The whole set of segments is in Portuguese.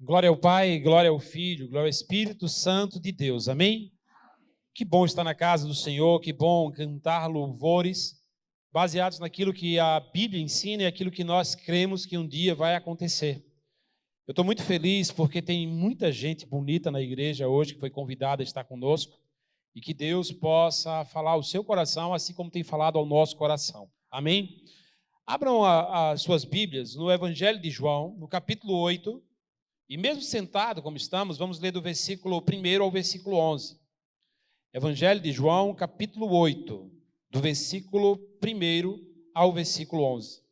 Glória ao Pai, glória ao Filho, glória ao Espírito Santo de Deus. Amém? Que bom estar na casa do Senhor, que bom cantar louvores baseados naquilo que a Bíblia ensina e aquilo que nós cremos que um dia vai acontecer. Eu estou muito feliz porque tem muita gente bonita na igreja hoje que foi convidada a estar conosco e que Deus possa falar ao seu coração assim como tem falado ao nosso coração. Amém? Abram as suas Bíblias no Evangelho de João, no capítulo 8, e mesmo sentado como estamos, vamos ler do versículo 1 ao versículo 11. Evangelho de João, capítulo 8, do versículo 1 ao versículo 11.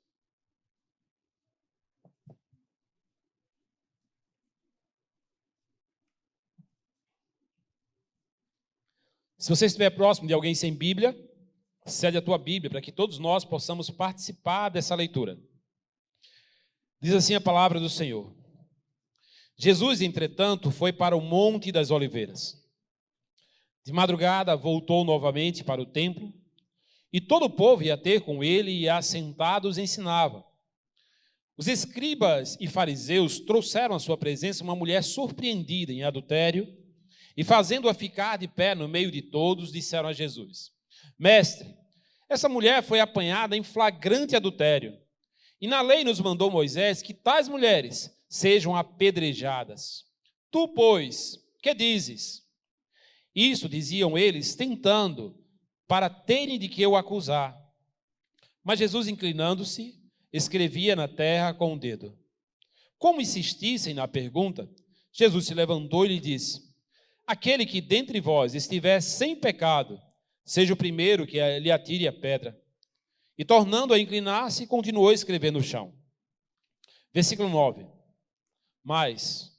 Se você estiver próximo de alguém sem Bíblia, cede a tua Bíblia para que todos nós possamos participar dessa leitura. Diz assim a palavra do Senhor. Jesus, entretanto, foi para o Monte das Oliveiras. De madrugada, voltou novamente para o templo, e todo o povo ia ter com ele e, assentados, ensinava. Os escribas e fariseus trouxeram à sua presença uma mulher surpreendida em adultério, e, fazendo-a ficar de pé no meio de todos, disseram a Jesus: Mestre, essa mulher foi apanhada em flagrante adultério, e na lei nos mandou Moisés que tais mulheres sejam apedrejadas. Tu, pois, que dizes? Isso diziam eles, tentando, para terem de que o acusar. Mas Jesus, inclinando-se, escrevia na terra com o dedo. Como insistissem na pergunta, Jesus se levantou e lhe disse: Aquele que dentre vós estiver sem pecado, seja o primeiro que lhe atire a pedra. E tornando a inclinar-se, continuou a escrever no chão. Versículo 9. Mas,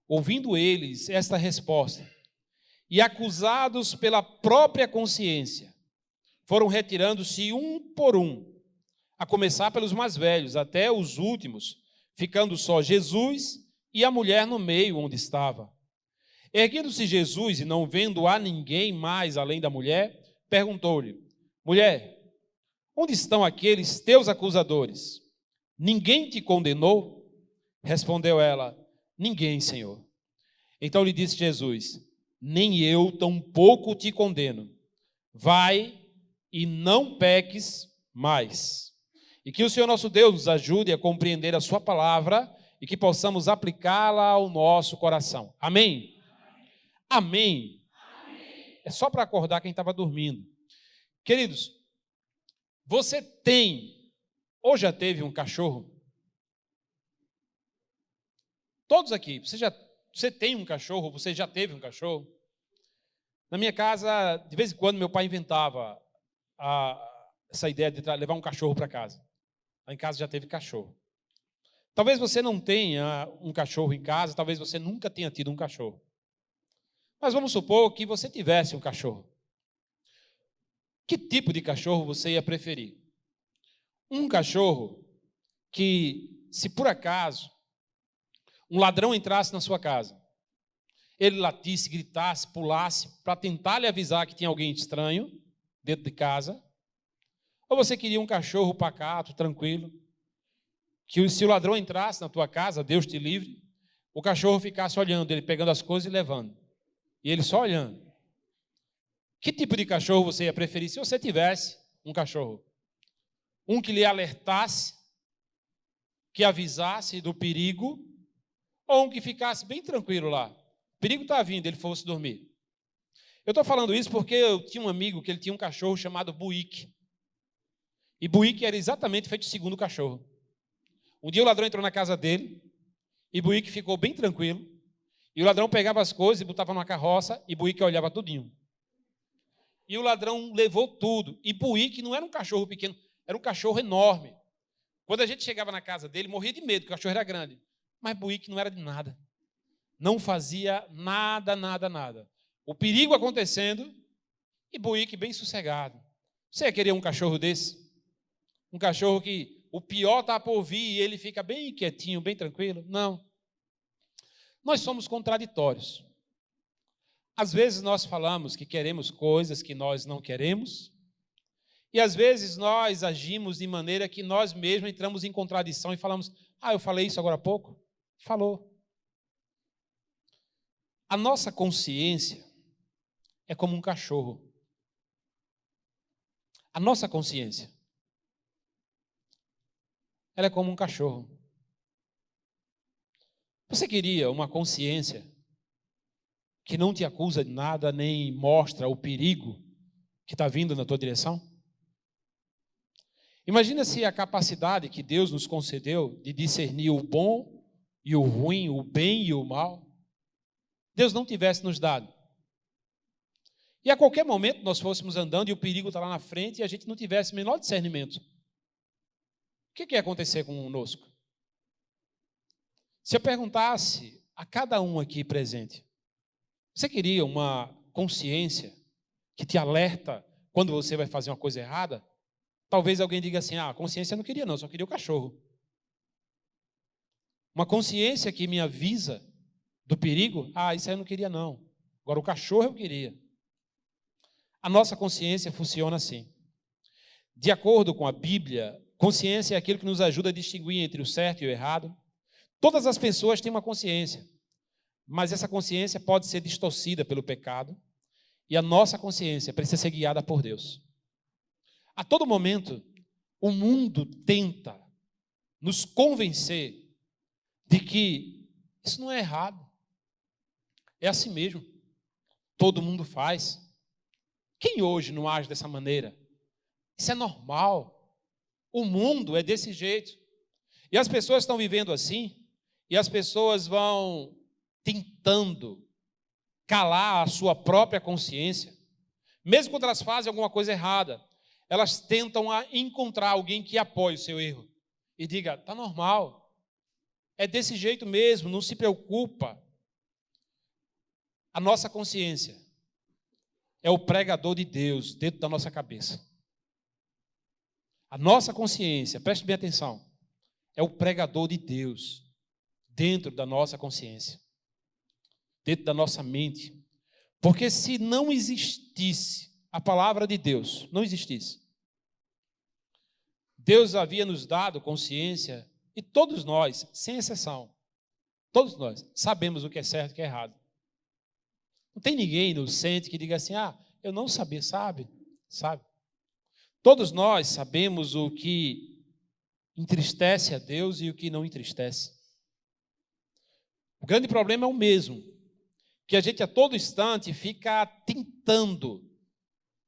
ouvindo eles esta resposta, e acusados pela própria consciência, foram retirando-se um por um, a começar pelos mais velhos, até os últimos, ficando só Jesus e a mulher no meio onde estava. Erguendo-se Jesus e não vendo a ninguém mais além da mulher, perguntou-lhe: Mulher, onde estão aqueles teus acusadores? Ninguém te condenou? Respondeu ela: Ninguém, Senhor. Então lhe disse Jesus: Nem eu tampouco te condeno. Vai e não peques mais. E que o Senhor nosso Deus nos ajude a compreender a sua palavra e que possamos aplicá-la ao nosso coração. Amém? Amém. Amém. É só para acordar quem estava dormindo. Queridos, você tem ou já teve um cachorro? Todos aqui, você tem um cachorro, você já teve um cachorro? Na minha casa, de vez em quando, meu pai inventava essa ideia de levar um cachorro para casa. Lá em casa já teve cachorro. Talvez você não tenha um cachorro em casa, talvez você nunca tenha tido um cachorro. Mas vamos supor que você tivesse um cachorro. Que tipo de cachorro você ia preferir? Um cachorro que, se por acaso um ladrão entrasse na sua casa, ele latisse, gritasse, pulasse, para tentar lhe avisar que tinha alguém estranho dentro de casa? Ou você queria um cachorro pacato, tranquilo, que se o ladrão entrasse na tua casa, Deus te livre, o cachorro ficasse olhando, ele pegando as coisas e levando, e ele só olhando? Que tipo de cachorro você ia preferir se você tivesse um cachorro? Um que lhe alertasse, que avisasse do perigo, ou um que ficasse bem tranquilo lá? O perigo está vindo, ele fosse dormir. Eu estou falando isso porque eu tinha um amigo que ele tinha um cachorro chamado Buíque. E Buíque era exatamente feito segundo cachorro. Um dia o ladrão entrou na casa dele, e Buíque ficou bem tranquilo, e o ladrão pegava as coisas e botava numa carroça, e Buíque olhava tudinho. E o ladrão levou tudo. E Buíque não era um cachorro pequeno, era um cachorro enorme. Quando a gente chegava na casa dele, morria de medo, porque o cachorro era grande. Mas Buíque não era de nada. Não fazia nada, nada, nada. O perigo acontecendo e Buíque bem sossegado. Você ia querer um cachorro desse? Um cachorro que o pior está por vir e ele fica bem quietinho, bem tranquilo? Não. Nós somos contraditórios. Às vezes nós falamos que queremos coisas que nós não queremos, e às vezes nós agimos de maneira que nós mesmos entramos em contradição e falamos: eu falei isso agora há pouco? Falou. A nossa consciência é como um cachorro. A nossa consciência, ela é como um cachorro. Você queria uma consciência que não te acusa de nada, nem mostra o perigo que está vindo na tua direção? Imagina se a capacidade que Deus nos concedeu de discernir o bom e o ruim, o bem e o mal, Deus não tivesse nos dado. E a qualquer momento nós fôssemos andando e o perigo está lá na frente e a gente não tivesse o menor discernimento. O que ia acontecer conosco? Se eu perguntasse a cada um aqui presente, você queria uma consciência que te alerta quando você vai fazer uma coisa errada? Talvez alguém diga assim, a consciência eu não queria não, só queria o cachorro. Uma consciência que me avisa do perigo, isso aí eu não queria não. Agora o cachorro eu queria. A nossa consciência funciona assim. De acordo com a Bíblia, consciência é aquilo que nos ajuda a distinguir entre o certo e o errado. Todas as pessoas têm uma consciência, mas essa consciência pode ser distorcida pelo pecado e a nossa consciência precisa ser guiada por Deus. A todo momento, o mundo tenta nos convencer de que isso não é errado. É assim mesmo. Todo mundo faz. Quem hoje não age dessa maneira? Isso é normal. O mundo é desse jeito. E as pessoas estão vivendo assim, e as pessoas vão tentando calar a sua própria consciência. Mesmo quando elas fazem alguma coisa errada, elas tentam encontrar alguém que apoie o seu erro e diga, está normal, é desse jeito mesmo, não se preocupa. A nossa consciência é o pregador de Deus dentro da nossa cabeça. A nossa consciência, preste bem atenção, é o pregador de Deus dentro da nossa consciência, dentro da nossa mente. Porque se não existisse a palavra de Deus, não existisse, Deus havia nos dado consciência e todos nós, sem exceção, todos nós sabemos o que é certo e o que é errado. Não tem ninguém inocente que diga assim, eu não sabia, sabe? Todos nós sabemos o que entristece a Deus e o que não entristece. O grande problema é o mesmo, que a gente a todo instante fica tentando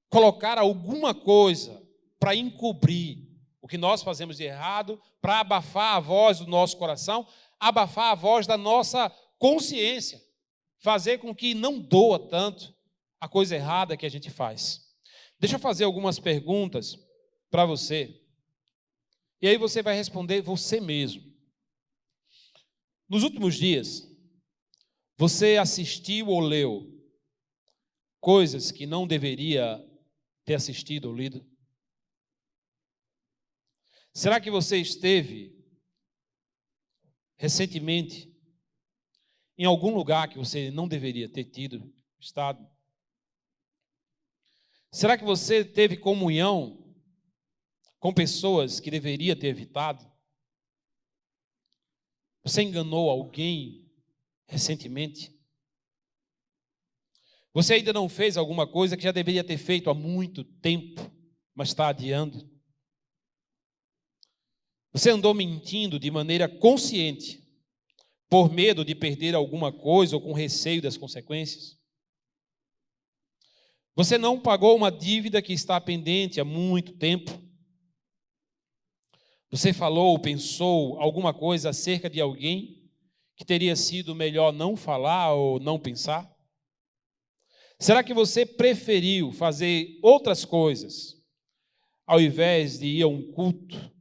colocar alguma coisa para encobrir o que nós fazemos de errado, para abafar a voz do nosso coração, abafar a voz da nossa consciência, fazer com que não doa tanto a coisa errada que a gente faz. Deixa eu fazer algumas perguntas para você, e aí você vai responder você mesmo. Nos últimos dias, você assistiu ou leu coisas que não deveria ter assistido ou lido? Será que você esteve recentemente em algum lugar que você não deveria ter estado? Será que você teve comunhão com pessoas que deveria ter evitado? Você enganou alguém recentemente? Você ainda não fez alguma coisa que já deveria ter feito há muito tempo, mas está adiando? Você andou mentindo de maneira consciente, por medo de perder alguma coisa ou com receio das consequências? Você não pagou uma dívida que está pendente há muito tempo? Você falou ou pensou alguma coisa acerca de alguém que teria sido melhor não falar ou não pensar? Será que você preferiu fazer outras coisas ao invés de ir a um culto,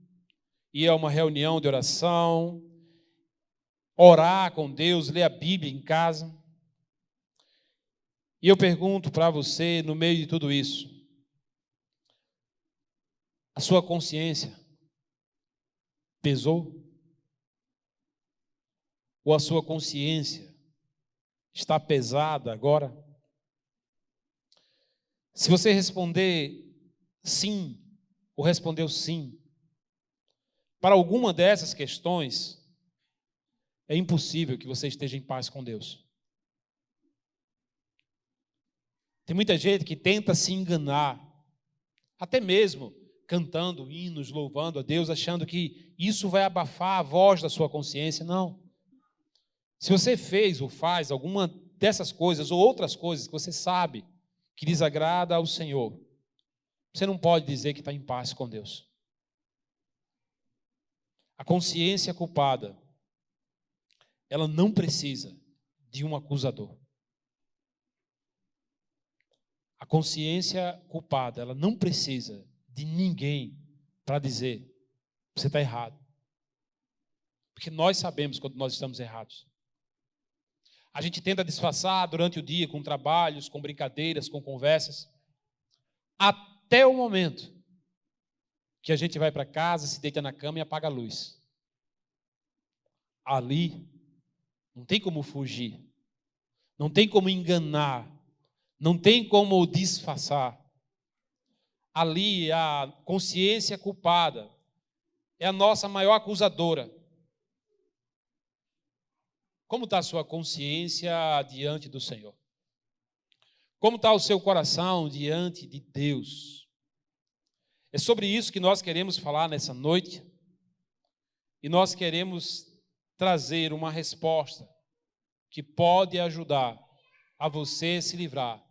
ir a uma reunião de oração, orar com Deus, ler a Bíblia em casa? E eu pergunto para você, no meio de tudo isso, a sua consciência pesou? Ou a sua consciência está pesada agora? Se você responder sim, ou respondeu sim, para alguma dessas questões, é impossível que você esteja em paz com Deus. Tem muita gente que tenta se enganar, até mesmo cantando hinos, louvando a Deus, achando que isso vai abafar a voz da sua consciência. Não. Se você fez ou faz alguma dessas coisas ou outras coisas que você sabe que desagrada ao Senhor, você não pode dizer que está em paz com Deus. A consciência culpada, ela não precisa de um acusador. A consciência culpada, ela não precisa de ninguém para dizer: você está errado. Porque nós sabemos quando nós estamos errados. A gente tenta disfarçar durante o dia com trabalhos, com brincadeiras, com conversas, até o momento que a gente vai para casa, se deita na cama e apaga a luz. Ali não tem como fugir, não tem como enganar, não tem como disfarçar. Ali a consciência culpada é a nossa maior acusadora. Como está a sua consciência diante do Senhor? Como está o seu coração diante de Deus? É sobre isso que nós queremos falar nessa noite. E nós queremos trazer uma resposta que pode ajudar a você se livrar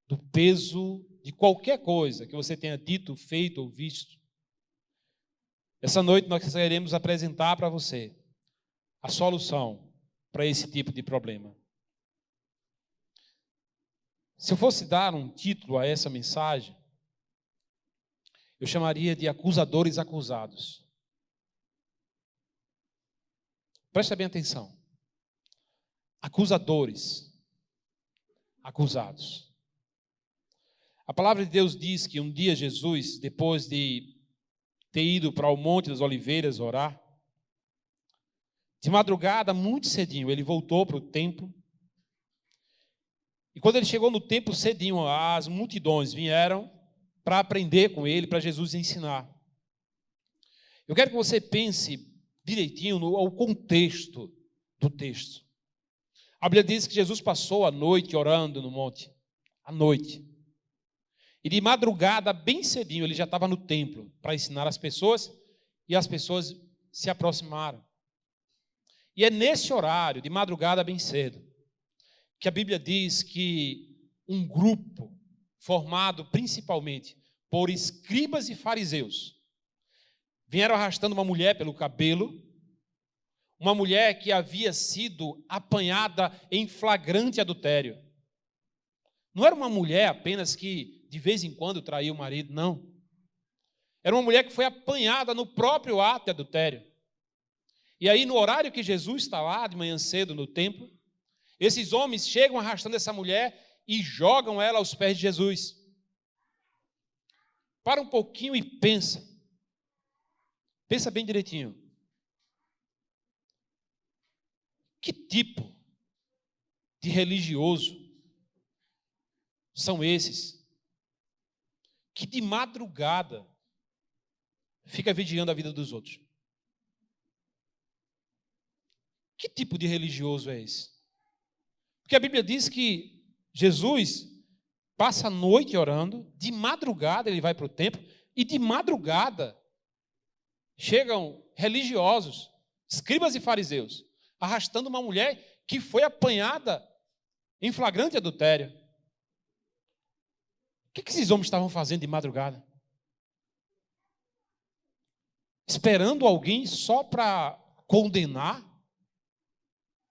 do peso de qualquer coisa que você tenha dito, feito ou visto. Essa noite nós queremos apresentar para você a solução para esse tipo de problema. Se eu fosse dar um título a essa mensagem, eu chamaria de acusadores acusados. Presta bem atenção. Acusadores acusados. A palavra de Deus diz que um dia Jesus, depois de ter ido para o Monte das Oliveiras orar, de madrugada, muito cedinho, ele voltou para o templo. E quando ele chegou no templo cedinho, as multidões vieram para aprender com ele, para Jesus ensinar. Eu quero que você pense direitinho no contexto do texto. A Bíblia diz que Jesus passou a noite orando no monte. À noite. E de madrugada, bem cedinho, ele já estava no templo para ensinar as pessoas, e as pessoas se aproximaram. E é nesse horário, de madrugada bem cedo, que a Bíblia diz que um grupo formado principalmente por escribas e fariseus vieram arrastando uma mulher pelo cabelo, uma mulher que havia sido apanhada em flagrante adultério. Não era uma mulher apenas que de vez em quando traía o marido, não. Era uma mulher que foi apanhada no próprio ato de adultério. E aí, no horário que Jesus está lá, de manhã cedo, no templo, esses homens chegam arrastando essa mulher e jogam ela aos pés de Jesus. Para um pouquinho e pensa. Pensa bem direitinho. Que tipo de religioso são esses que de madrugada fica vigiando a vida dos outros? Que tipo de religioso é esse? Porque a Bíblia diz que Jesus passa a noite orando, de madrugada ele vai para o templo, e de madrugada chegam religiosos, escribas e fariseus, arrastando uma mulher que foi apanhada em flagrante adultério. O que esses homens estavam fazendo de madrugada? Esperando alguém só para condenar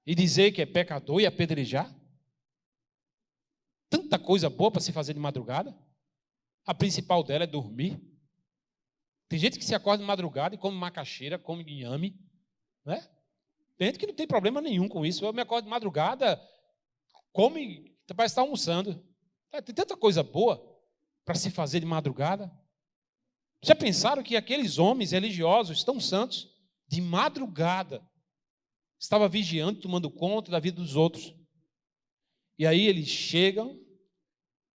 e dizer que é pecador e apedrejar? Tanta coisa boa para se fazer de madrugada. A principal dela é dormir. Tem gente que se acorda de madrugada e come macaxeira, come inhame, né? Tem gente que não tem problema nenhum com isso. Eu me acordo de madrugada, come, parece estar almoçando. Tem tanta coisa boa para se fazer de madrugada. Já pensaram que aqueles homens religiosos tão santos, de madrugada, estavam vigiando, tomando conta da vida dos outros? E aí eles chegam,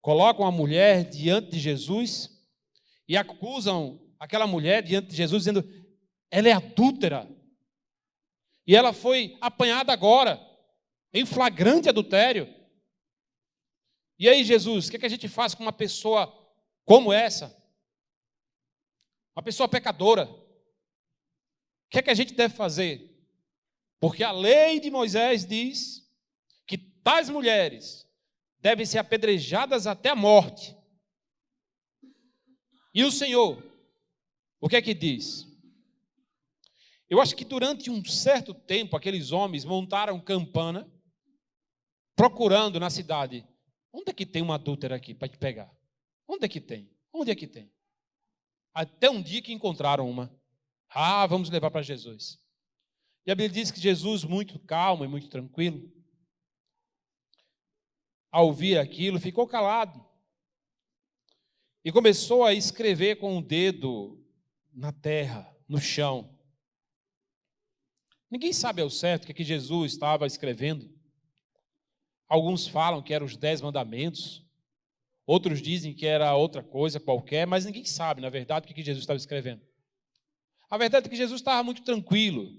colocam a mulher diante de Jesus e acusam aquela mulher diante de Jesus, dizendo: ela é adúltera. E ela foi apanhada agora, em flagrante adultério. E aí, Jesus, o que é que a gente faz com uma pessoa como essa? Uma pessoa pecadora. O que é que a gente deve fazer? Porque a lei de Moisés diz que tais mulheres devem ser apedrejadas até a morte. E o Senhor, o que é que diz? Eu acho que durante um certo tempo, aqueles homens montaram campana, procurando na cidade, onde é que tem uma adúltera aqui para te pegar? Onde é que tem? Onde é que tem? Até um dia que encontraram uma. Ah, vamos levar para Jesus. E a Bíblia diz que Jesus, muito calmo e muito tranquilo, ao ouvir aquilo, ficou calado. E começou a escrever com o dedo na terra, no chão. Ninguém sabe ao certo o que Jesus estava escrevendo. Alguns falam que eram os 10 mandamentos. Outros dizem que era outra coisa qualquer, mas ninguém sabe, na verdade, o que Jesus estava escrevendo. A verdade é que Jesus estava muito tranquilo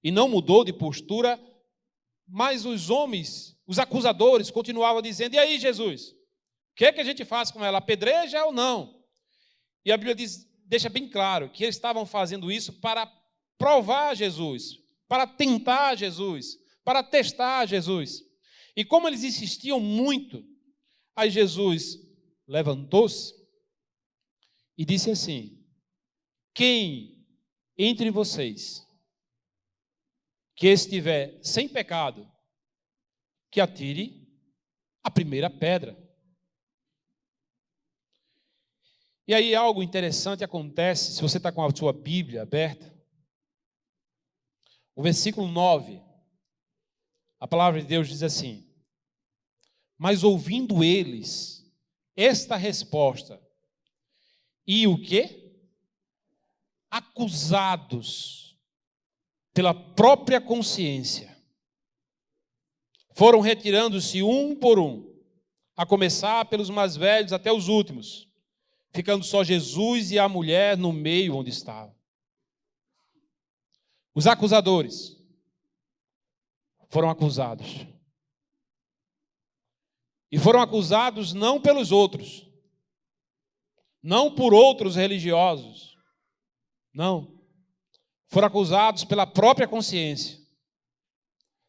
e não mudou de postura, mas os homens, os acusadores, continuavam dizendo: e aí, Jesus, o que é que a gente faz com ela? Apedreja ou não? E a Bíblia deixa bem claro que eles estavam fazendo isso para provar Jesus, para tentar Jesus, para testar Jesus. E como eles insistiam muito, aí Jesus levantou-se e disse assim: quem entre vocês que estiver sem pecado, que atire a primeira pedra. E aí algo interessante acontece, se você está com a sua Bíblia aberta. O versículo 9, a palavra de Deus diz assim: mas ouvindo eles esta resposta, e o quê? Acusados pela própria consciência, foram retirando-se um por um, a começar pelos mais velhos até os últimos, ficando só Jesus e a mulher no meio onde estavam. Os acusadores foram acusados. E foram acusados não pelos outros, não por outros religiosos, não. Foram acusados pela própria consciência.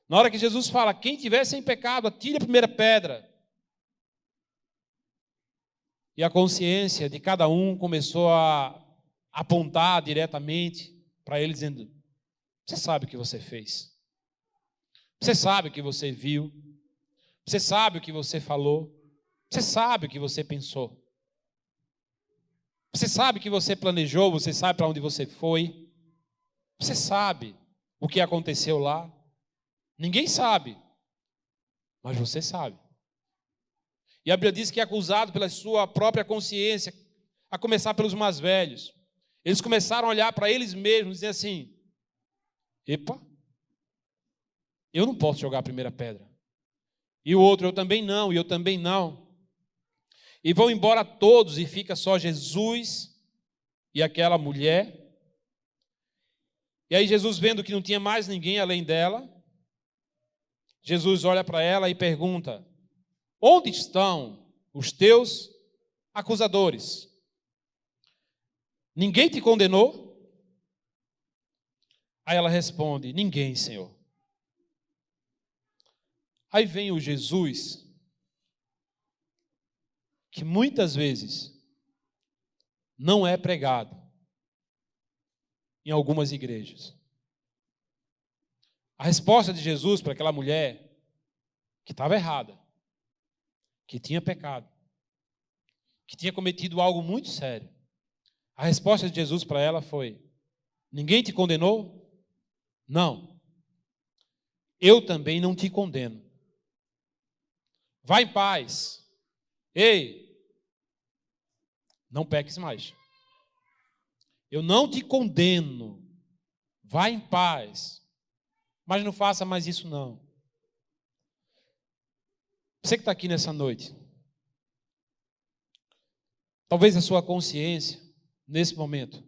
Na hora que Jesus fala: quem tiver sem pecado, atire a primeira pedra. E a consciência de cada um começou a apontar diretamente para ele, dizendo: você sabe o que você fez. Você sabe o que você viu. Você sabe o que você falou. Você sabe o que você pensou. Você sabe o que você planejou. Você sabe para onde você foi. Você sabe o que aconteceu lá. Ninguém sabe, mas você sabe. E a Bíblia diz que é acusado pela sua própria consciência, a começar pelos mais velhos. Eles começaram a olhar para eles mesmos e dizer assim: epa, eu não posso jogar a primeira pedra. E o outro: eu também não, e eu também não. E vão embora todos e fica só Jesus e aquela mulher. E aí Jesus, vendo que não tinha mais ninguém além dela, Jesus olha para ela e pergunta: onde estão os teus acusadores? Ninguém te condenou? Aí ela responde: ninguém, Senhor. Aí vem o Jesus que muitas vezes não é pregado em algumas igrejas. A resposta de Jesus para aquela mulher que estava errada, que tinha pecado, que tinha cometido algo muito sério, a resposta de Jesus para ela foi: ninguém te condenou? Não. Eu também não te condeno. Vá em paz. Ei, não peques mais. Eu não te condeno. Vá em paz. Mas não faça mais isso não. Você que está aqui nessa noite, talvez a sua consciência, nesse momento,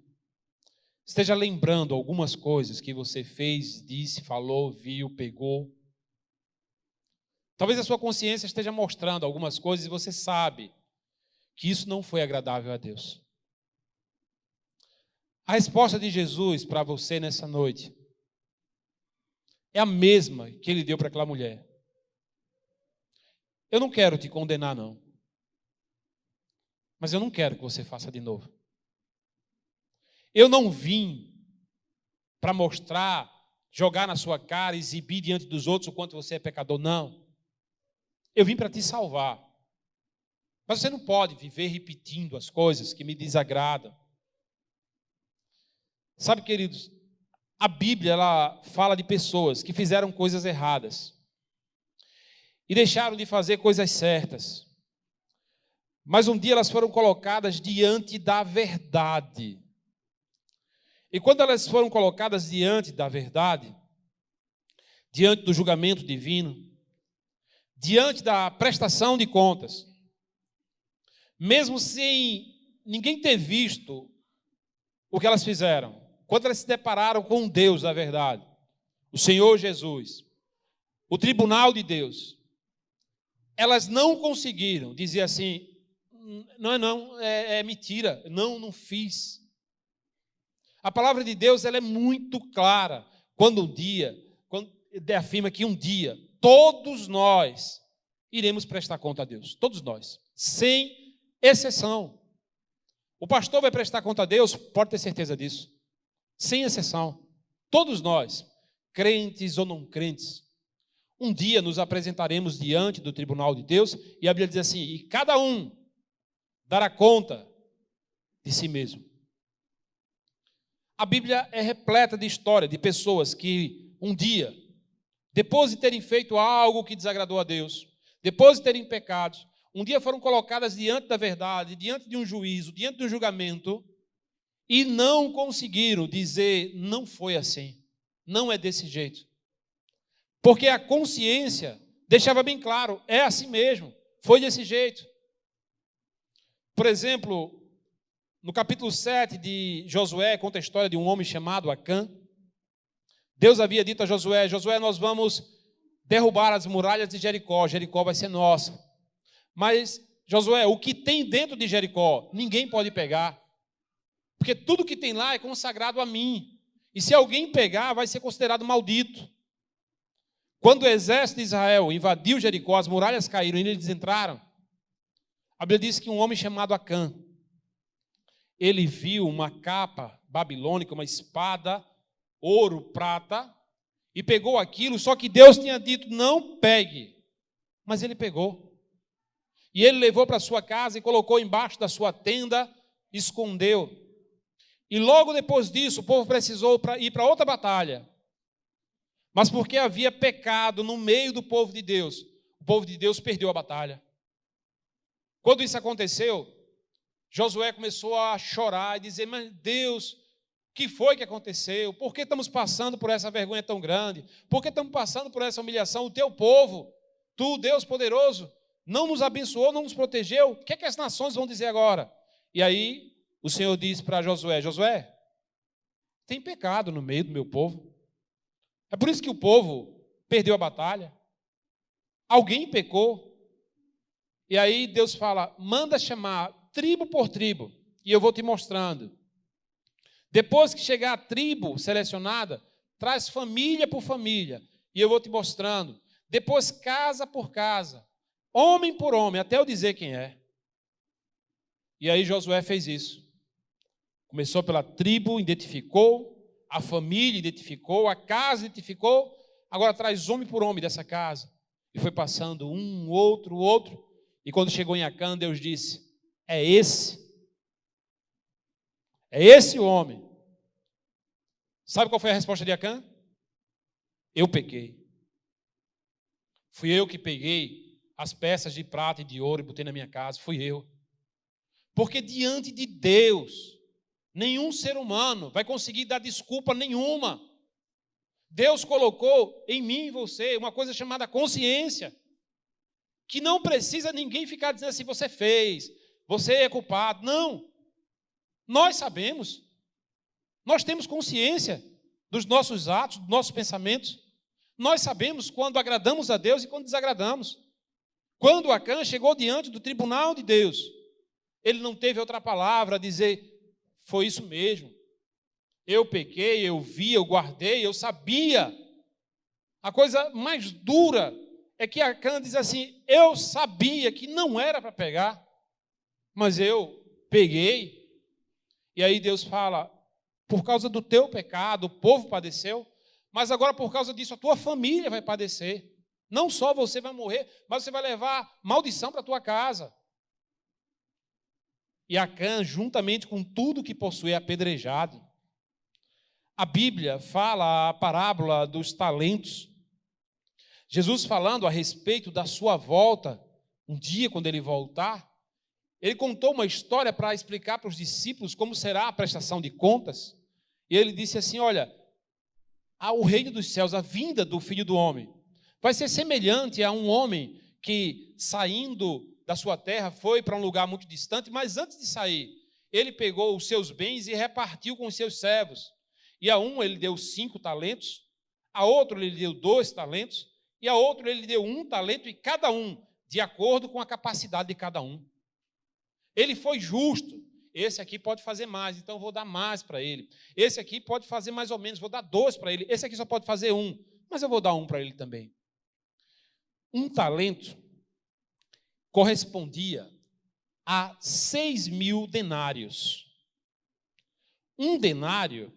esteja lembrando algumas coisas que você fez, disse, falou, viu, pegou. Talvez a sua consciência esteja mostrando algumas coisas e você sabe que isso não foi agradável a Deus. A resposta de Jesus para você nessa noite é a mesma que ele deu para aquela mulher. Eu não quero te condenar, não. Mas eu não quero que você faça de novo. Eu não vim para mostrar, jogar na sua cara, exibir diante dos outros o quanto você é pecador, não. Eu vim para te salvar. Mas você não pode viver repetindo as coisas que me desagradam. Sabe, queridos, a Bíblia ela fala de pessoas que fizeram coisas erradas e deixaram de fazer coisas certas. Mas um dia elas foram colocadas diante da verdade. E quando elas foram colocadas diante da verdade, diante do julgamento divino, diante da prestação de contas, mesmo sem ninguém ter visto o que elas fizeram, quando elas se depararam com um Deus da verdade, o Senhor Jesus, o tribunal de Deus, elas não conseguiram dizer assim, é mentira, não fiz. A palavra de Deus ela é muito clara quando afirma que um dia todos nós iremos prestar conta a Deus, todos nós, sem exceção. O pastor vai prestar conta a Deus, pode ter certeza disso, sem exceção. Todos nós, crentes ou não crentes, um dia nos apresentaremos diante do tribunal de Deus e a Bíblia diz assim, e cada um dará conta de si mesmo. A Bíblia é repleta de história de pessoas que um dia, depois de terem feito algo que desagradou a Deus, depois de terem pecado, um dia foram colocadas diante da verdade, diante de um juízo, diante de um julgamento, e não conseguiram dizer, não foi assim, não é desse jeito. Porque a consciência deixava bem claro, é assim mesmo, foi desse jeito. Por exemplo, no capítulo 7 de Josué, conta a história de um homem chamado Acã. Deus havia dito a Josué, Josué, nós vamos derrubar as muralhas de Jericó, Jericó vai ser nossa. Mas, Josué, o que tem dentro de Jericó, ninguém pode pegar. Porque tudo que tem lá é consagrado a mim. E se alguém pegar, vai ser considerado maldito. Quando o exército de Israel invadiu Jericó, as muralhas caíram e eles entraram. A Bíblia diz que um homem chamado Acã, ele viu uma capa babilônica, uma espada, ouro, prata, e pegou aquilo, só que Deus tinha dito, não pegue. Mas ele pegou. E ele levou para sua casa e colocou embaixo da sua tenda, escondeu. E logo depois disso, o povo precisou ir para outra batalha. Mas porque havia pecado no meio do povo de Deus, o povo de Deus perdeu a batalha. Quando isso aconteceu, Josué começou a chorar e dizer, mas Deus, o que foi que aconteceu? Por que estamos passando por essa vergonha tão grande? Por que estamos passando por essa humilhação? O teu povo, tu, Deus poderoso, não nos abençoou, não nos protegeu. O que é que as nações vão dizer agora? E aí o Senhor disse para Josué, Josué, tem pecado no meio do meu povo. É por isso que o povo perdeu a batalha. Alguém pecou. E aí Deus fala, manda chamar tribo por tribo, e eu vou te mostrando. Depois que chegar a tribo selecionada, traz família por família, e eu vou te mostrando. Depois casa por casa, homem por homem, até eu dizer quem é. E aí Josué fez isso. Começou pela tribo, identificou, a família identificou, a casa identificou, agora traz homem por homem dessa casa. E foi passando um, outro, e quando chegou em Acã, Deus disse, é esse o homem. Sabe qual foi a resposta de Acã? Eu pequei. Fui eu que peguei as peças de prata e de ouro e botei na minha casa, fui eu. Porque diante de Deus, nenhum ser humano vai conseguir dar desculpa nenhuma. Deus colocou em mim e você uma coisa chamada consciência, que não precisa ninguém ficar dizendo assim, você fez, você é culpado. Não. Nós sabemos. Nós temos consciência dos nossos atos, dos nossos pensamentos. Nós sabemos quando agradamos a Deus e quando desagradamos. Quando Acã chegou diante do tribunal de Deus, ele não teve outra palavra a dizer: foi isso mesmo. Eu pequei, eu vi, eu guardei, eu sabia. A coisa mais dura é que Acã diz assim: eu sabia que não era para pegar, mas eu peguei. E aí Deus fala: por causa do teu pecado, o povo padeceu, mas agora por causa disso a tua família vai padecer. Não só você vai morrer, mas você vai levar maldição para a tua casa. E Acã, juntamente com tudo que possui, é apedrejado. A Bíblia fala a parábola dos talentos. Jesus falando a respeito da sua volta, um dia quando ele voltar, ele contou uma história para explicar para os discípulos como será a prestação de contas. E ele disse assim: olha, o reino dos céus, a vinda do Filho do Homem, vai ser semelhante a um homem que, saindo da sua terra, foi para um lugar muito distante, mas antes de sair, ele pegou os seus bens e repartiu com os seus servos. E a um ele deu 5 talentos, a outro ele deu 2 talentos, e a outro ele deu 1 talento, e cada um de acordo com a capacidade de cada um. Ele foi justo. Esse aqui pode fazer mais, então eu vou dar mais para ele. Esse aqui pode fazer mais ou menos, vou dar 2 para ele. Esse aqui só pode fazer 1, mas eu vou dar 1 para ele também. 1 talento correspondia a 6.000 denários. 1 denário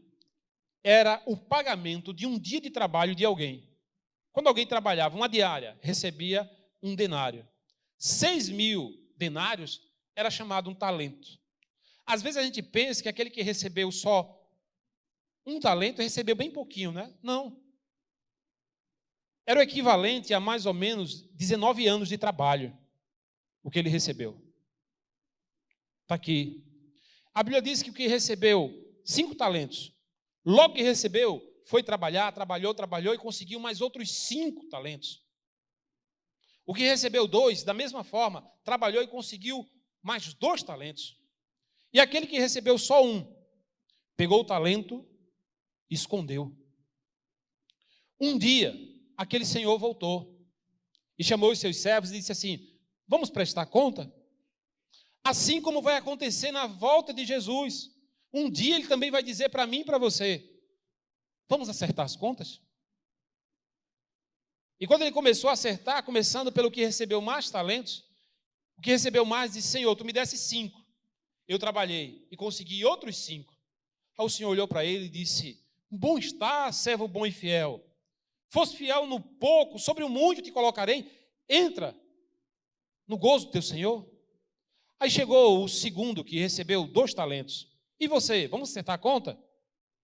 era o pagamento de um dia de trabalho de alguém. Quando alguém trabalhava uma diária, recebia 1 denário. 6.000 denários era chamado 1 talento. Às vezes a gente pensa que aquele que recebeu só 1 talento recebeu bem pouquinho, né? Não. Era o equivalente a mais ou menos 19 anos de trabalho, o que ele recebeu. Está aqui. A Bíblia diz que o que recebeu 5 talentos, logo que recebeu, foi trabalhar, trabalhou e conseguiu mais outros 5 talentos. O que recebeu 2, da mesma forma, trabalhou e conseguiu mais 2 talentos. E aquele que recebeu só 1, pegou o talento e escondeu. Um dia, aquele senhor voltou e chamou os seus servos e disse assim: vamos prestar conta? Assim como vai acontecer na volta de Jesus. Um dia ele também vai dizer para mim e para você: vamos acertar as contas? E quando ele começou a acertar, começando pelo que recebeu mais talentos, o que recebeu mais disse: Senhor, tu me desse 5. Eu trabalhei e consegui outros 5. Aí o Senhor olhou para ele e disse: bom está, servo bom e fiel. Fosse fiel no pouco, sobre o muito te colocarei. Entra no gozo do teu Senhor. Aí chegou o segundo, que recebeu 2 talentos. E você, vamos acertar a conta?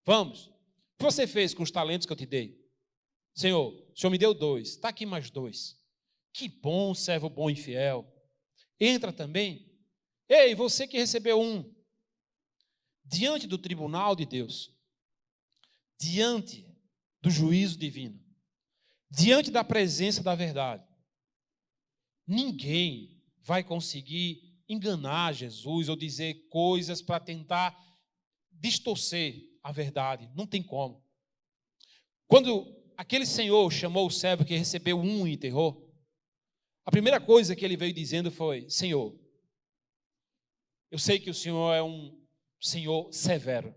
Vamos. O que você fez com os talentos que eu te dei? Senhor, o Senhor me deu 2, está aqui mais 2. Que bom, servo bom e fiel. Entra também. Ei, você que recebeu 1, diante do tribunal de Deus, diante do juízo divino, diante da presença da verdade, ninguém vai conseguir enganar Jesus ou dizer coisas para tentar distorcer a verdade. Não tem como. Quando aquele senhor chamou o servo que recebeu 1 e enterrou, a primeira coisa que ele veio dizendo foi: Senhor, eu sei que o Senhor é um Senhor severo.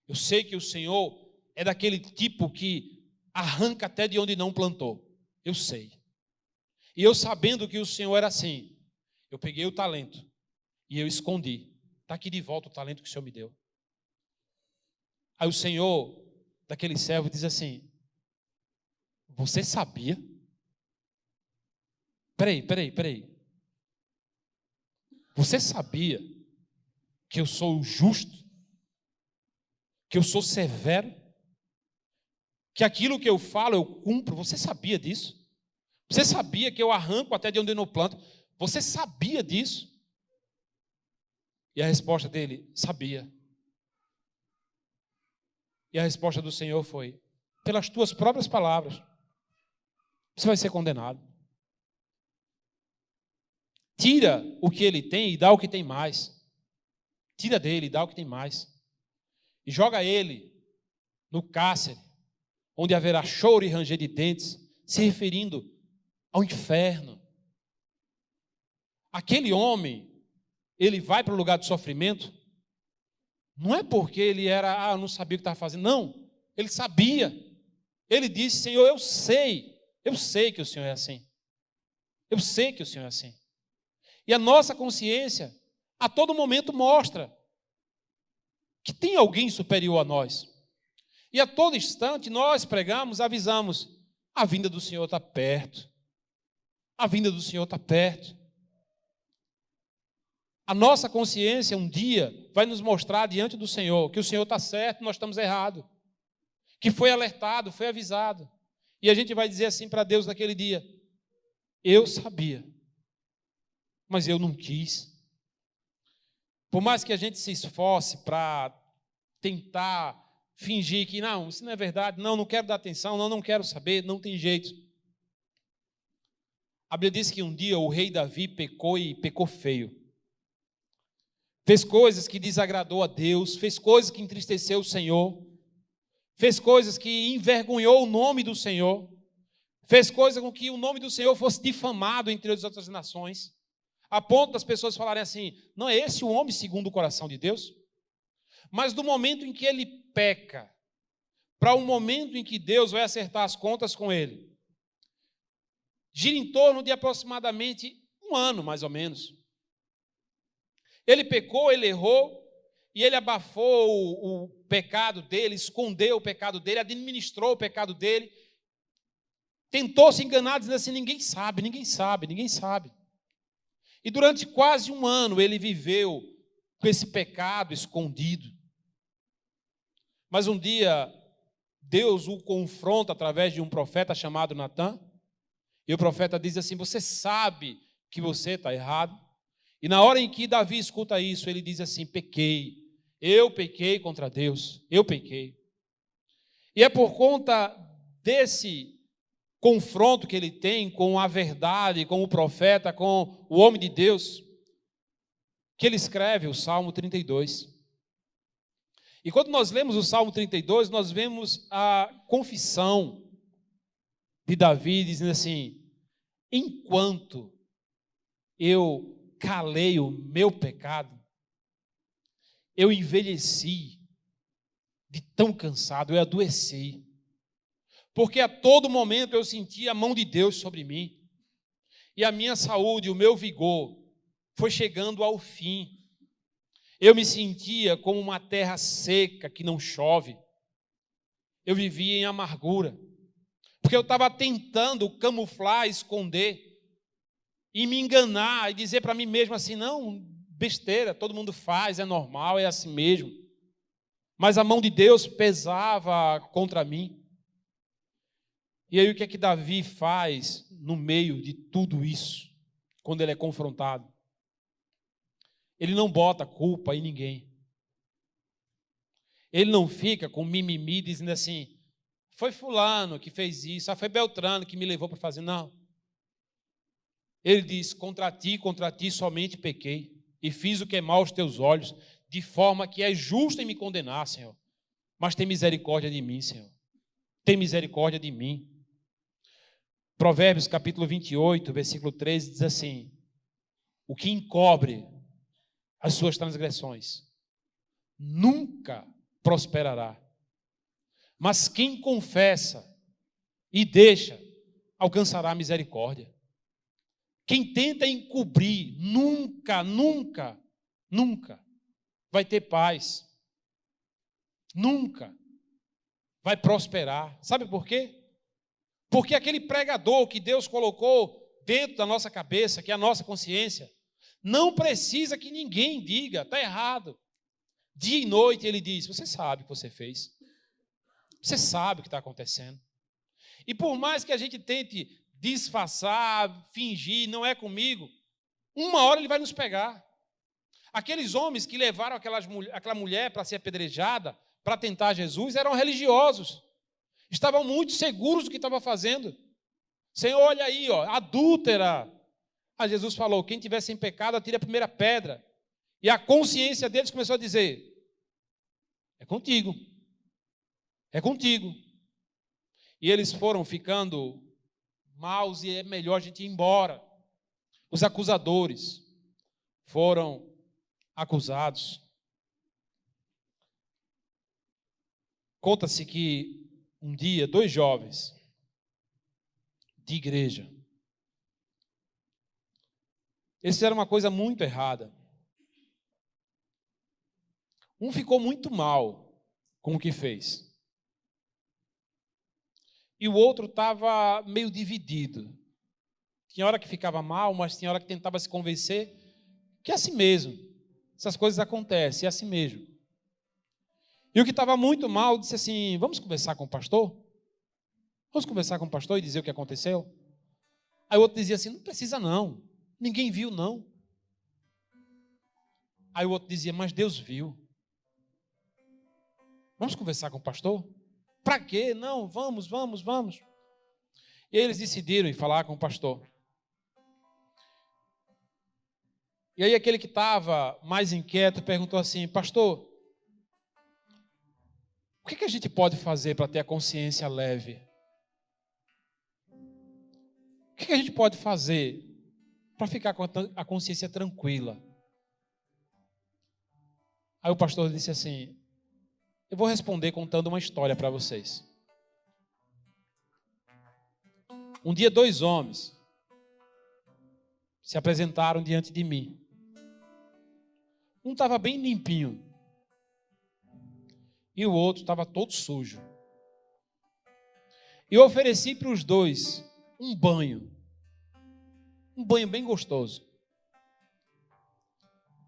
Eu sei que o Senhor é daquele tipo que arranca até de onde não plantou. Eu sei. E eu, sabendo que o Senhor era assim, eu peguei o talento e eu escondi. Está aqui de volta o talento que o Senhor me deu. Aí o Senhor daquele servo diz assim: você sabia? Peraí. Você sabia que eu sou justo? Que eu sou severo? Que aquilo que eu falo eu cumpro? Você sabia disso? Você sabia que eu arranco até de onde eu não planto? Você sabia disso? E a resposta dele: sabia. E a resposta do Senhor foi: pelas tuas próprias palavras, você vai ser condenado. Tira o que ele tem e dá o que tem mais. Tira dele e dá o que tem mais. E joga ele no cárcere, onde haverá choro e ranger de dentes, se referindo ao inferno. Aquele homem, ele vai para o lugar de sofrimento, não é porque ele era, não sabia o que estava fazendo, não, ele sabia. Ele disse: Senhor, eu sei que o Senhor é assim. Eu sei que o Senhor é assim. E a nossa consciência, a todo momento, mostra que tem alguém superior a nós. E a todo instante nós pregamos, avisamos: a vinda do Senhor está perto. A vinda do Senhor está perto. A nossa consciência um dia vai nos mostrar diante do Senhor que o Senhor está certo, nós estamos errados. Que foi alertado, foi avisado. E a gente vai dizer assim para Deus naquele dia: eu sabia, mas eu não quis. Por mais que a gente se esforce para tentar fingir que não, isso não é verdade, não quero dar atenção, não quero saber, não tem jeito. A Bíblia diz que um dia o rei Davi pecou e pecou feio. Fez coisas que desagradou a Deus, fez coisas que entristeceu o Senhor, fez coisas que envergonhou o nome do Senhor, fez coisas com que o nome do Senhor fosse difamado entre as outras nações, a ponto das pessoas falarem assim: não é esse o homem segundo o coração de Deus? Mas do momento em que ele peca, para o momento em que Deus vai acertar as contas com ele, gira em torno de aproximadamente 1 ano, mais ou menos. Ele pecou, ele errou, e ele abafou o pecado dele, escondeu o pecado dele, administrou o pecado dele, tentou se enganar, dizendo assim: ninguém sabe, ninguém sabe, ninguém sabe. E durante quase 1 ano ele viveu com esse pecado escondido. Mas um dia Deus o confronta através de um profeta chamado Natã, e o profeta diz assim: você sabe que você está errado? E na hora em que Davi escuta isso, ele diz assim: pequei, eu pequei contra Deus, eu pequei. E é por conta desse confronto que ele tem com a verdade, com o profeta, com o homem de Deus, que ele escreve o Salmo 32. E quando nós lemos o Salmo 32, nós vemos a confissão de Davi, dizendo assim: enquanto eu calei o meu pecado, eu envelheci de tão cansado, eu adoeci, porque a todo momento eu sentia a mão de Deus sobre mim, e a minha saúde, o meu vigor foi chegando ao fim. Eu me sentia como uma terra seca que não chove. Eu vivia em amargura, porque eu estava tentando camuflar, esconder, e me enganar, e dizer para mim mesmo assim: não, besteira, todo mundo faz, é normal, é assim mesmo. Mas a mão de Deus pesava contra mim. E aí o que é que Davi faz no meio de tudo isso, quando ele é confrontado? Ele não bota culpa em ninguém. Ele não fica com mimimi dizendo assim: foi fulano que fez isso, foi Beltrano que me levou para fazer. Não. Ele diz: contra ti somente pequei, e fiz o que é mal aos teus olhos, de forma que é justo em me condenar, Senhor. Mas tem misericórdia de mim, Senhor. Tem misericórdia de mim. Provérbios capítulo 28, versículo 13, diz assim: o que encobre as suas transgressões nunca prosperará, mas quem confessa e deixa alcançará misericórdia. Quem tenta encobrir nunca vai ter paz, nunca vai prosperar. Sabe por quê? Porque aquele pregador que Deus colocou dentro da nossa cabeça, que é a nossa consciência, não precisa que ninguém diga: está errado. Dia e noite ele diz: você sabe o que você fez, você sabe o que está acontecendo. E por mais que a gente tente disfarçar, fingir, não é comigo, uma hora ele vai nos pegar. Aqueles homens que levaram aquela mulher para ser apedrejada, para tentar Jesus, eram religiosos, estavam muito seguros do que estavam fazendo. Senhor, olha aí, adúltera. Aí Jesus falou: quem tiver sem pecado, atire a primeira pedra. E a consciência deles começou a dizer: é contigo, é contigo. E eles foram ficando maus e é melhor a gente ir embora. Os acusadores foram acusados. Conta-se que um dia 2 jovens de igreja, eles fizeram uma coisa muito errada. Um ficou muito mal com o que fez. E o outro estava meio dividido. Tinha hora que ficava mal, mas tinha hora que tentava se convencer que é assim mesmo. Essas coisas acontecem, é assim mesmo. E o que estava muito mal disse assim: vamos conversar com o pastor? Vamos conversar com o pastor e dizer o que aconteceu? Aí o outro dizia assim: não precisa não, ninguém viu não. Aí o outro dizia: mas Deus viu. Vamos conversar com o pastor? Para quê? Não, vamos. E eles decidiram ir falar com o pastor. E aí aquele que estava mais inquieto perguntou assim: pastor, o que a gente pode fazer para ter a consciência leve? O que a gente pode fazer para ficar com a consciência tranquila? Aí o pastor disse assim: eu vou responder contando uma história para vocês. Um dia 2 homens se apresentaram diante de mim. Um estava bem limpinho e o outro estava todo sujo. E eu ofereci para os dois um banho bem gostoso.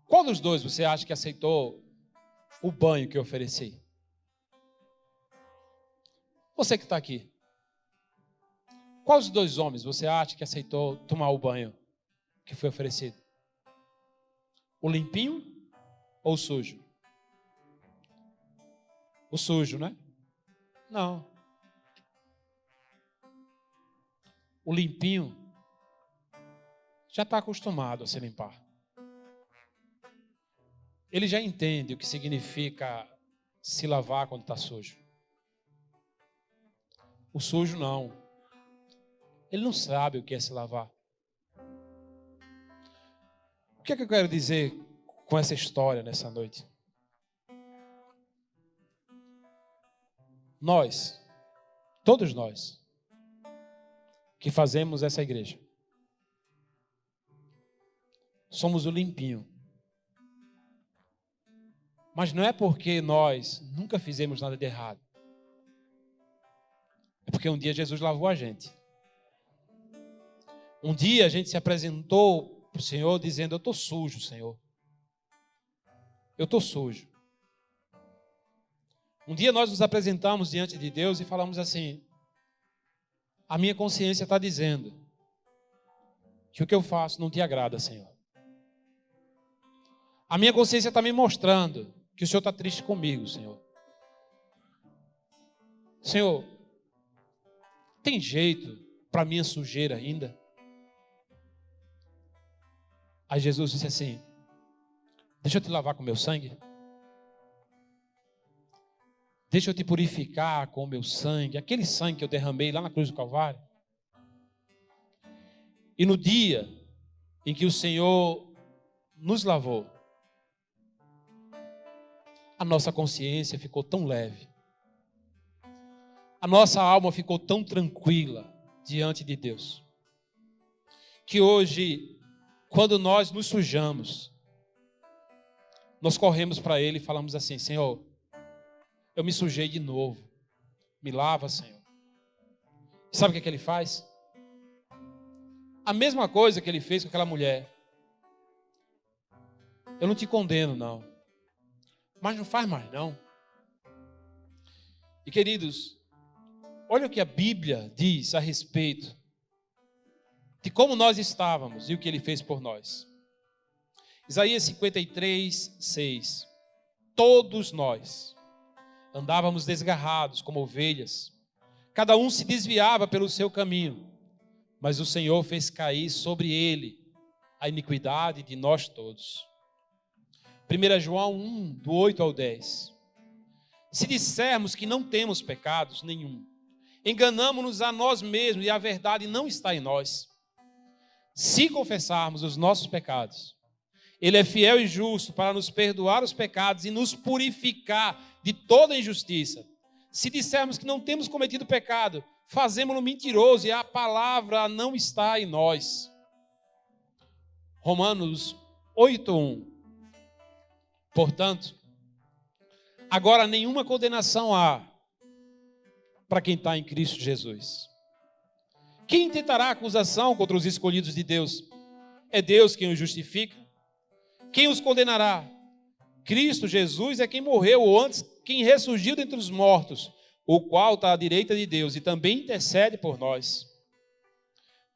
Qual dos dois você acha que aceitou o banho que eu ofereci? Você que está aqui. Qual dos 2 homens você acha que aceitou tomar o banho que foi oferecido? O limpinho ou o sujo? O sujo, né? Não. O limpinho já está acostumado a se limpar. Ele já entende o que significa se lavar quando está sujo. O sujo não. Ele não sabe o que é se lavar. O que é que eu quero dizer com essa história nessa noite? Nós, todos nós, que fazemos essa igreja, somos o limpinho. Mas não é porque nós nunca fizemos nada de errado. É porque um dia Jesus lavou a gente. Um dia a gente se apresentou para o Senhor dizendo: eu estou sujo, Senhor. Eu estou sujo. Um dia nós nos apresentamos diante de Deus e falamos assim: a minha consciência está dizendo que o que eu faço não te agrada, Senhor. A minha consciência está me mostrando que o Senhor está triste comigo, Senhor. Senhor, tem jeito para a minha sujeira ainda? Aí Jesus disse assim: deixa eu te lavar com o meu sangue. Deixa eu te purificar com o meu sangue, aquele sangue que eu derramei lá na cruz do Calvário. E no dia em que o Senhor nos lavou, a nossa consciência ficou tão leve, a nossa alma ficou tão tranquila diante de Deus, que hoje, quando nós nos sujamos, nós corremos para Ele e falamos assim: Senhor, eu me sujei de novo, me lava, Senhor. Sabe o que Ele faz? A mesma coisa que Ele fez com aquela mulher. Eu não te condeno, não, mas não faz mais não. E queridos, olha o que a Bíblia diz a respeito de como nós estávamos e o que Ele fez por nós. Isaías 53, 6. Todos nós andávamos desgarrados como ovelhas, cada um se desviava pelo seu caminho, mas o Senhor fez cair sobre ele a iniquidade de nós todos. 1 João 1, do 8 ao 10. Se dissermos que não temos pecados nenhum, Enganamo-nos a nós mesmos e a verdade não está em nós. Se confessarmos os nossos pecados, Ele é fiel e justo para nos perdoar os pecados e nos purificar de toda injustiça. Se dissermos que não temos cometido pecado, fazemo-lo mentiroso e a palavra não está em nós. Romanos 8:1. Portanto, agora nenhuma condenação há para quem está em Cristo Jesus. Quem tentará acusação contra os escolhidos de Deus? É Deus quem os justifica. Quem os condenará? Cristo Jesus é quem morreu, ou antes, quem ressurgiu dentre os mortos, o qual está à direita de Deus e também intercede por nós.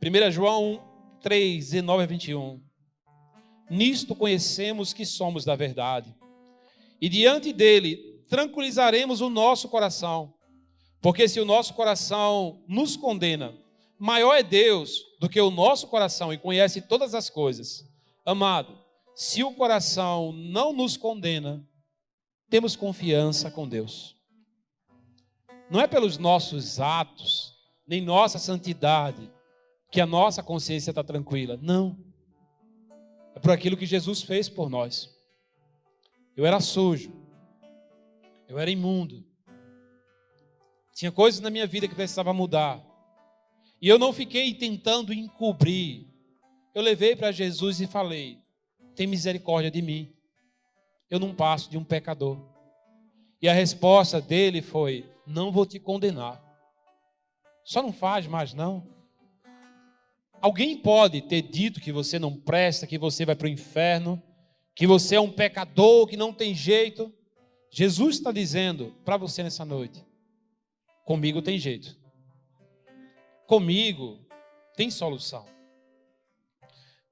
1 João 3, 19 a 21. Nisto conhecemos que somos da verdade, e diante dele tranquilizaremos o nosso coração, porque se o nosso coração nos condena, maior é Deus do que o nosso coração e conhece todas as coisas. Amado, se o coração não nos condena, temos confiança com Deus. Não é pelos nossos atos, nem nossa santidade, que a nossa consciência está tranquila. Não. É por aquilo que Jesus fez por nós. Eu era sujo. Eu era imundo. Tinha coisas na minha vida que precisava mudar. E eu não fiquei tentando encobrir. Eu levei para Jesus e falei: tem misericórdia de mim. Eu não passo de um pecador. E a resposta dele foi: não vou te condenar. Só não faz mais não. Alguém pode ter dito que você não presta, que você vai para o inferno, que você é um pecador, que não tem jeito. Jesus está dizendo para você nessa noite: comigo tem jeito. Comigo tem solução.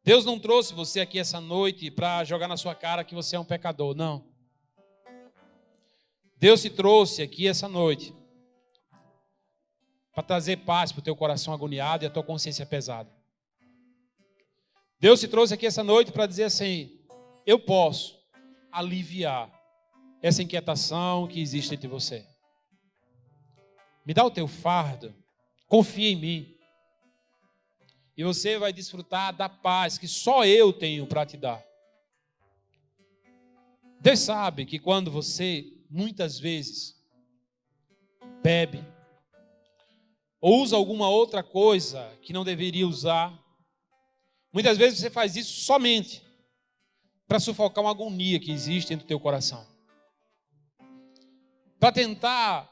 Deus não trouxe você aqui essa noite para jogar na sua cara que você é um pecador, não. Deus te trouxe aqui essa noite para trazer paz para o teu coração agoniado e a tua consciência pesada. Deus te trouxe aqui essa noite para dizer assim: eu posso aliviar essa inquietação que existe entre você. Me dá o teu fardo, confia em mim. E você vai desfrutar da paz que só eu tenho para te dar. Deus sabe que quando você, muitas vezes, bebe, ou usa alguma outra coisa que não deveria usar, muitas vezes você faz isso somente para sufocar uma agonia que existe dentro do teu coração. Para tentar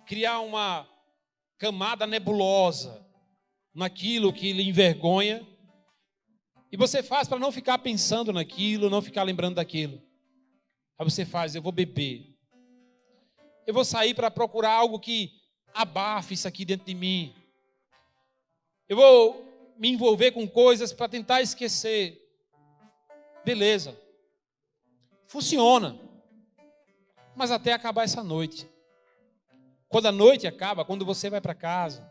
criar uma camada nebulosa naquilo que lhe envergonha. E você faz para não ficar pensando naquilo, não ficar lembrando daquilo. Aí você faz: eu vou beber. Eu vou sair para procurar algo que abafe isso aqui dentro de mim. Eu vou me envolver com coisas para tentar esquecer. Beleza. Funciona. Mas até acabar essa noite. Quando a noite acaba, quando você vai para casa,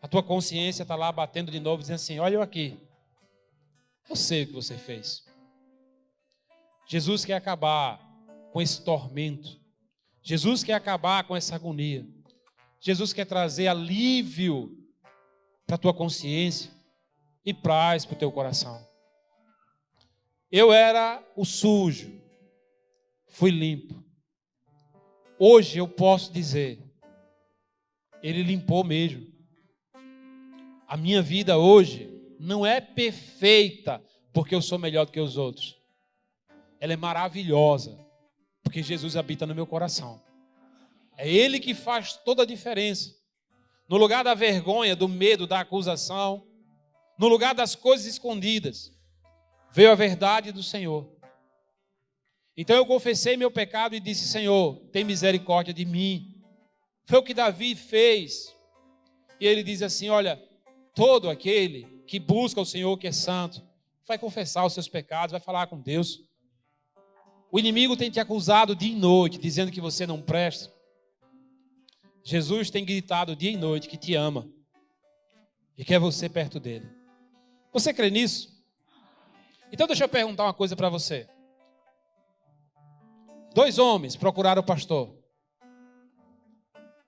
a tua consciência está lá batendo de novo, dizendo assim: olha eu aqui. Eu sei o que você fez. Jesus quer acabar com esse tormento. Jesus quer acabar com essa agonia. Jesus quer trazer alívio para a tua consciência e paz para o teu coração. Eu era o sujo, fui limpo. Hoje eu posso dizer: Ele limpou mesmo. A minha vida hoje não é perfeita porque eu sou melhor do que os outros. Ela é maravilhosa porque Jesus habita no meu coração. É Ele que faz toda a diferença. No lugar da vergonha, do medo, da acusação, no lugar das coisas escondidas, veio a verdade do Senhor. Então eu confessei meu pecado e disse: Senhor, tem misericórdia de mim. Foi o que Davi fez. E ele diz assim: olha, todo aquele que busca o Senhor, que é santo, vai confessar os seus pecados, vai falar com Deus. O inimigo tem te acusado dia e noite, dizendo que você não presta. Jesus tem gritado dia e noite que te ama e quer você perto dele. Você crê nisso? Então deixa eu perguntar uma coisa para você. 2 homens procuraram o pastor.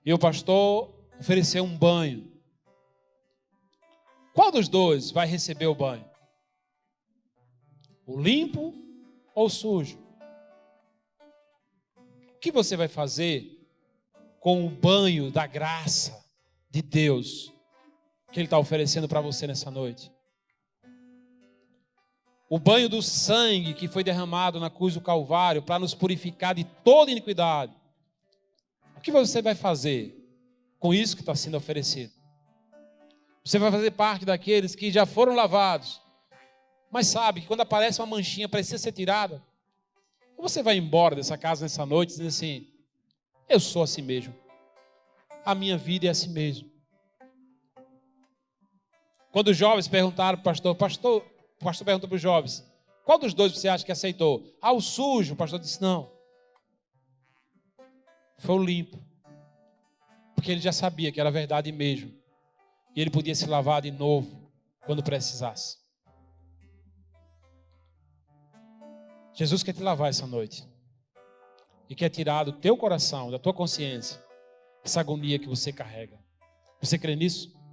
E o pastor oferecer um banho. Qual dos dois vai receber o banho? O limpo ou o sujo? O que você vai fazer com o banho da graça de Deus que Ele está oferecendo para você nessa noite? O banho do sangue que foi derramado na cruz do Calvário para nos purificar de toda iniquidade. O que você vai fazer com isso que está sendo oferecido? Você vai fazer parte daqueles que já foram lavados, mas sabe que quando aparece uma manchinha precisa ser tirada? Ou você vai embora dessa casa nessa noite dizendo assim: eu sou assim mesmo, a minha vida é assim mesmo. Quando os jovens perguntaram para o pastor perguntou para os jovens: qual dos dois você acha que aceitou? O sujo. O pastor disse: não, foi o limpo, porque ele já sabia que era verdade mesmo, e ele podia se lavar de novo quando precisasse. Jesus quer te lavar essa noite e quer tirar do teu coração, da tua consciência, essa agonia que você carrega. Você crê nisso?